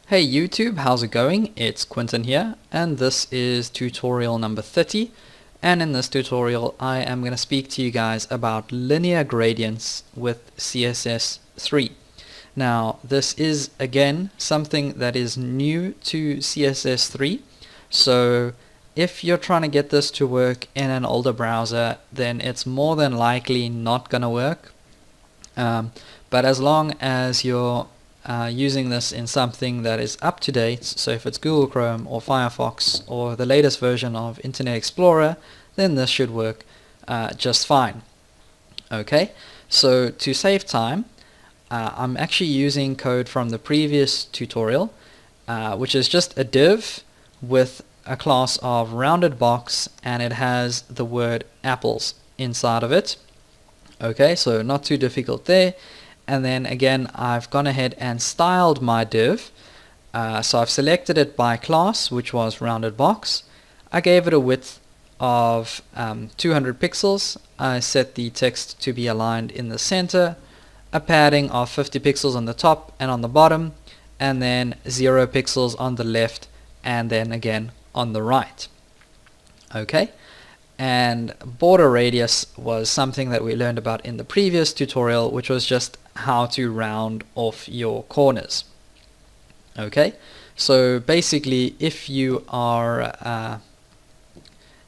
Hey YouTube, how's it going? It's Quentin here, and this is tutorial number 30. And in this tutorial I am going to speak to you guys about linear gradients with CSS3. Now this is again something that is new to CSS3, so if you're trying to get this to work in an older browser, then it's more than likely not going to work. But as long as you're using this in something that is up to date, so if it's Google Chrome or Firefox or the latest version of Internet Explorer, then this should work just fine. Okay, so to save time, I'm actually using code from the previous tutorial, which is just a div with a class of rounded box, and it has the word apples inside of it. Okay, so not too difficult there. And then again, I've gone ahead and styled my div. So I've selected it by class, which was rounded box. I gave it a width of 200 pixels. I set the text to be aligned in the center, a padding of 50 pixels on the top and on the bottom, and then 0 pixels on the left, and then again on the right. Okay. And border radius was something that we learned about in the previous tutorial, which was just how to round off your corners. Okay, so basically if you are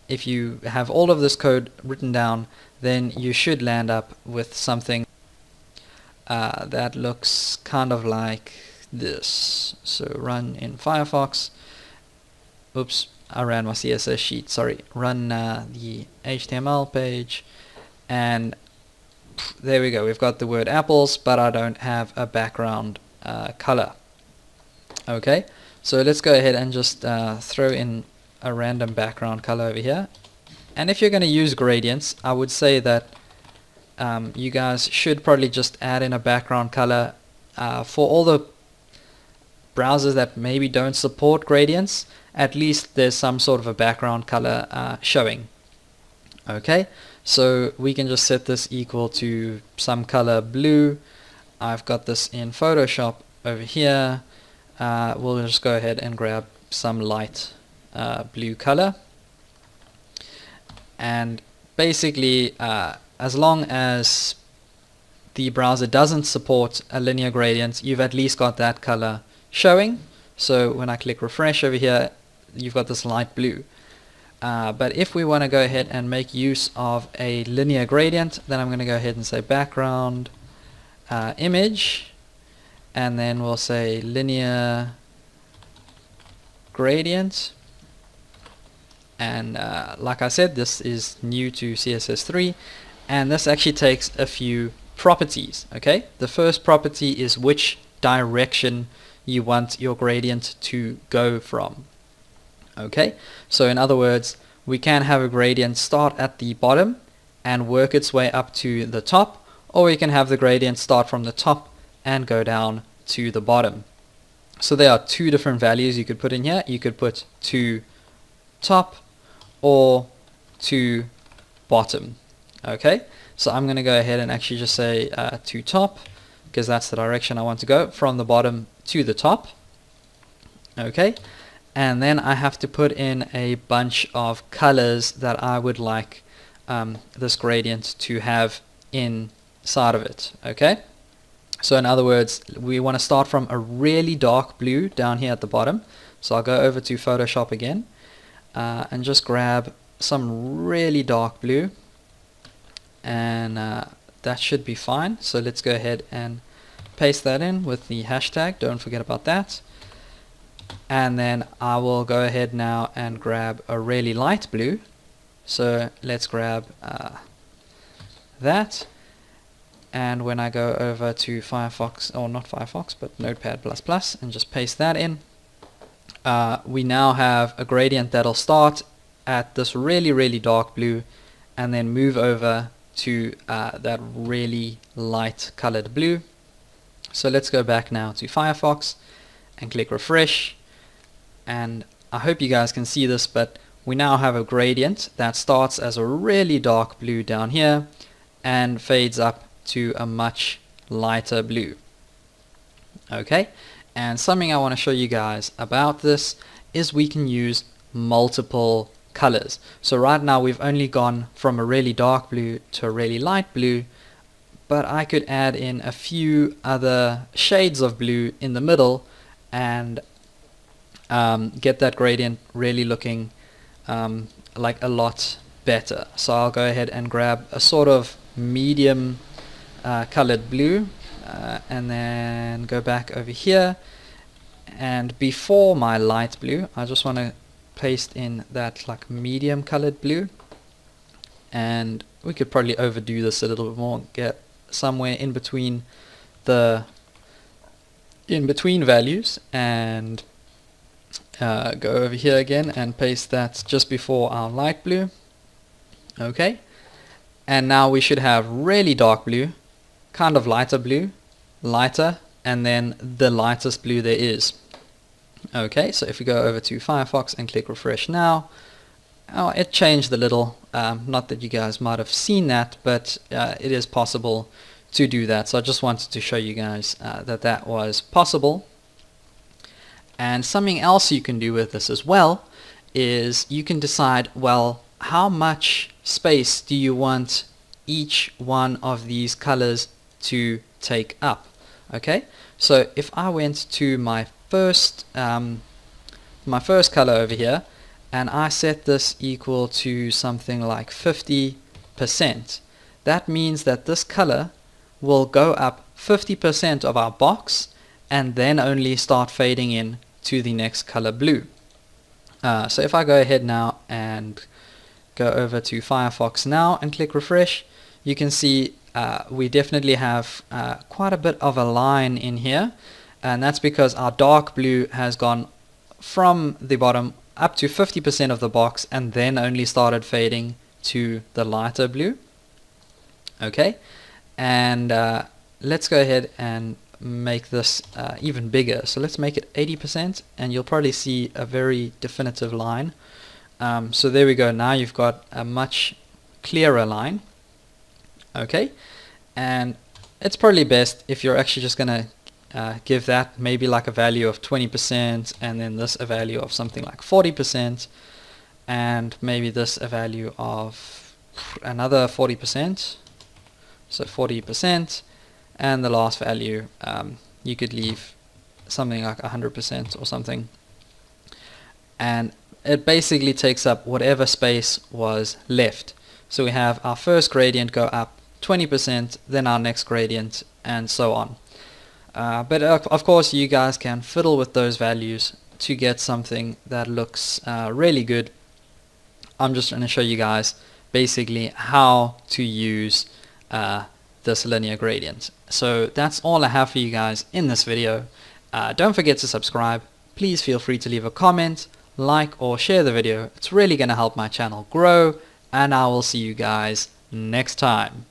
if you have all of this code written down, then you should land up with something that looks kind of like this. So run in Firefox. Oops, I ran my CSS sheet, sorry. Run the HTML page, and there we go. We've got the word apples, but I don't have a background color. Okay, so let's go ahead and just throw in a random background color over here. And if you're going to use gradients, I would say that you guys should probably just add in a background color for all the browsers that maybe don't support gradients. At least there's some sort of a background color showing. Okay, so we can just set this equal to some color blue. I've got this in Photoshop over here. We'll just go ahead and grab some light blue color, and basically as long as the browser doesn't support a linear gradient, you've at least got that color showing. So when I click refresh over here, you've got this light blue. But if we want to go ahead and make use of a linear gradient, then I'm going to go ahead and say background image, and then we'll say linear gradient. And like I said, this is new to CSS3, and this actually takes a few properties. Okay, the first property is which direction you want your gradient to go from. Okay, so in other words, we can have a gradient start at the bottom and work its way up to the top, or we can have the gradient start from the top and go down to the bottom. So there are two different values you could put in here. You could put to top or to bottom. Okay, so I'm going to go ahead and actually just say to top, because that's the direction I want to go, from the bottom to the top. Okay, and then I have to put in a bunch of colors that I would like this gradient to have inside of it. Okay, so in other words, we want to start from a really dark blue down here at the bottom. So I'll go over to Photoshop again and just grab some really dark blue, and that should be fine. So let's go ahead and paste that in with the hashtag, don't forget about that. And then I will go ahead now and grab a really light blue. So let's grab that, and when I go over to Firefox, or not Firefox but Notepad++, and just paste that in, we now have a gradient that'll start at this really dark blue and then move over to that really light colored blue. So let's go back now to Firefox and click refresh, and I hope you guys can see this, but we now have a gradient that starts as a really dark blue down here and fades up to a much lighter blue. Okay, And something I want to show you guys about this is we can use multiple colors. So right now we've only gone from a really dark blue to a really light blue, but I could add in a few other shades of blue in the middle and get that gradient really looking like a lot better. So I'll go ahead and grab a sort of medium colored blue and then go back over here, and before my light blue I just want to paste in that like medium colored blue, and we could probably overdo this a little bit more, get somewhere in between the values, and go over here again and paste that just before our light blue. Okay, and now we should have really dark blue, kind of lighter blue, lighter, and then the lightest blue there is. Okay, so if we go over to Firefox and click refresh now, it changed a little. Not that you guys might have seen that, but it is possible to do that. So I just wanted to show you guys that that was possible. And something else you can do with this as well is you can decide, well, how much space do you want each one of these colors to take up? Okay, so if I went to my first color over here and I set this equal to something like 50%, that means that this color will go up 50% of our box and then only start fading in to the next color blue. So if I go ahead now and go over to Firefox now and click refresh, you can see we definitely have quite a bit of a line in here, and that's because our dark blue has gone from the bottom up to 50% of the box and then only started fading to the lighter blue. Okay, and let's go ahead and make this even bigger. So let's make it 80%, and you'll probably see a very definitive line. So there we go. Now you've got a much clearer line. Okay, and it's probably best if you're actually just gonna give that maybe like a value of 20%, and then this a value of something like 40%, and maybe this a value of another 40%, so 40%, and the last value you could leave something like 100% or something, and it basically takes up whatever space was left. So we have our first gradient go up 20%, then our next gradient, and so on. But of course you guys can fiddle with those values to get something that looks really good. I'm just going to show you guys basically how to use this linear gradient. So that's all I have for you guys in this video. Don't forget to subscribe. Please feel free to leave a comment, like, or share the video. It's really going to help my channel grow, and I will see you guys next time.